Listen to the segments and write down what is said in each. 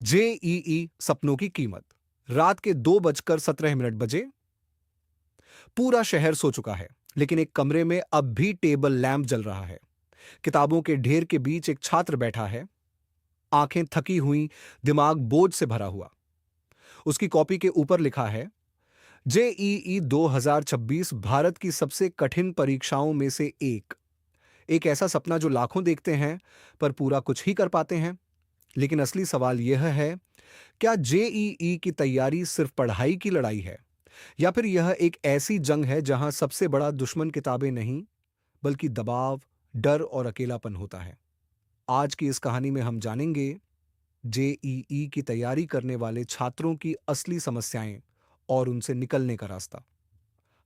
JEE सपनों की कीमत। रात के 2:17 बजे पूरा शहर सो चुका है, लेकिन एक कमरे में अब भी टेबल लैंप जल रहा है। किताबों के ढेर के बीच एक छात्र बैठा है, आंखें थकी हुई, दिमाग बोझ से भरा हुआ। उसकी कॉपी के ऊपर लिखा है, जेईई 2026 भारत की सबसे कठिन परीक्षाओं में से एक। एक ऐसा सपना जो लाखों देखते हैं, पर पूरा कुछ ही कर पाते हैं। लेकिन असली सवाल यह है, क्या जेईई की तैयारी सिर्फ पढ़ाई की लड़ाई है, या फिर यह एक ऐसी जंग है जहां सबसे बड़ा दुश्मन किताबें नहीं, बल्कि दबाव, डर और अकेलापन होता है। आज की इस कहानी में हम जानेंगे जेईई की तैयारी करने वाले छात्रों की असली समस्याएं और उनसे निकलने का रास्ता।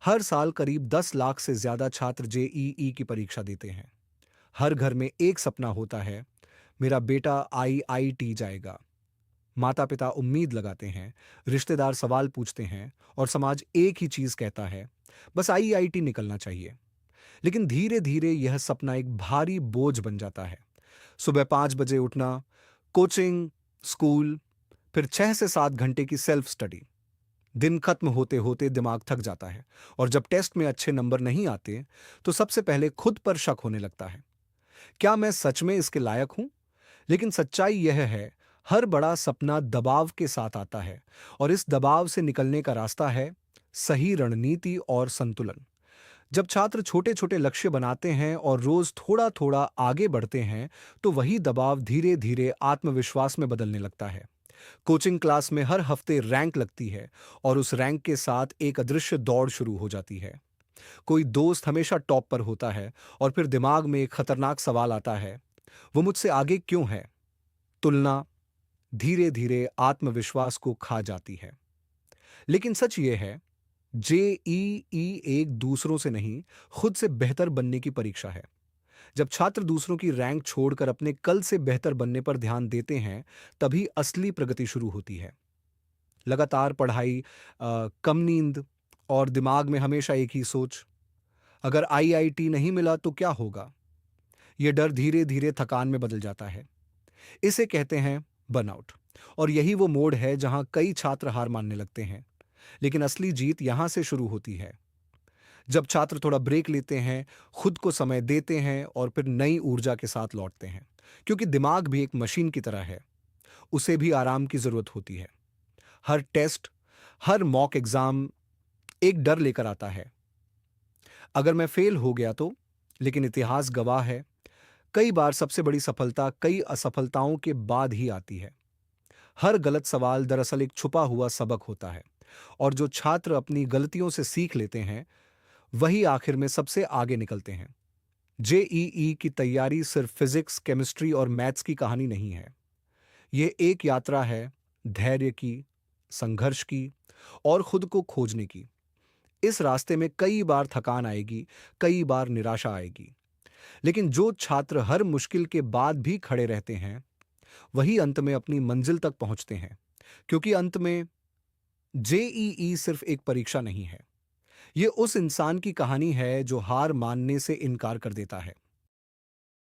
हर साल करीब 10 लाख से ज्यादा छात्र जेईई की परीक्षा देते हैं। हर घर में एक सपना होता है, मेरा बेटा आईआईटी जाएगा। माता पिता उम्मीद लगाते हैं, रिश्तेदार सवाल पूछते हैं, और समाज एक ही चीज कहता है, बस आईआईटी निकलना चाहिए। लेकिन धीरे धीरे यह सपना एक भारी बोझ बन जाता है। सुबह 5 बजे उठना, कोचिंग, स्कूल, फिर 6 से 7 घंटे की सेल्फ स्टडी। दिन खत्म होते होते दिमाग थक जाता है, और जब टेस्ट में अच्छे नंबर नहीं आते, तो सबसे पहले खुद पर शक होने लगता है। क्या मैं सच में इसके लायक हूं? लेकिन सच्चाई यह है, हर बड़ा सपना दबाव के साथ आता है, और इस दबाव से निकलने का रास्ता है सही रणनीति और संतुलन। जब छात्र छोटे छोटे लक्ष्य बनाते हैं और रोज थोड़ा थोड़ा आगे बढ़ते हैं, तो वही दबाव धीरे धीरे आत्मविश्वास में बदलने लगता है। कोचिंग क्लास में हर हफ्ते रैंक लगती है, और उस रैंक के साथ एक अदृश्य दौड़ शुरू हो जाती है। कोई दोस्त हमेशा टॉप पर होता है, और फिर दिमाग में एक खतरनाक सवाल आता है, वो मुझसे आगे क्यों है? तुलना धीरे धीरे आत्मविश्वास को खा जाती है। लेकिन सच ये है, जेईई एक दूसरों से नहीं, खुद से बेहतर बनने की परीक्षा है। जब छात्र दूसरों की रैंक छोड़कर अपने कल से बेहतर बनने पर ध्यान देते हैं, तभी असली प्रगति शुरू होती है। लगातार पढ़ाई, कम नींद, और दिमाग में हमेशा एक ही सोच, अगर आईआईटी नहीं मिला तो क्या होगा? यह डर धीरे धीरे थकान में बदल जाता है। इसे कहते हैं बर्नआउट। और यही वो मोड़ है जहां कई छात्र हार मानने लगते हैं। लेकिन असली जीत यहां से शुरू होती है, जब छात्र थोड़ा ब्रेक लेते हैं, खुद को समय देते हैं, और फिर नई ऊर्जा के साथ लौटते हैं। क्योंकि दिमाग भी एक मशीन की तरह है, उसे भी आराम की जरूरत होती है। हर टेस्ट, हर मॉक एग्जाम एक डर लेकर आता है, अगर मैं फेल हो गया तो। लेकिन इतिहास गवाह है, कई बार सबसे बड़ी सफलता कई असफलताओं के बाद ही आती है। हर गलत सवाल दरअसल एक छुपा हुआ सबक होता है, और जो छात्र अपनी गलतियों से सीख लेते हैं, वही आखिर में सबसे आगे निकलते हैं। जेईई की तैयारी सिर्फ फिजिक्स, केमिस्ट्री और मैथ्स की कहानी नहीं है। ये एक यात्रा है, धैर्य की, संघर्ष की, और खुद को खोजने की। इस रास्ते में कई बार थकान आएगी, कई बार निराशा आएगी। लेकिन जो छात्र हर मुश्किल के बाद भी खड़े रहते हैं, वही अंत में अपनी मंजिल तक पहुंचते हैं। क्योंकि अंत में जेईई सिर्फ एक परीक्षा नहीं है, ये उस इंसान की कहानी है जो हार मानने से इनकार कर देता है,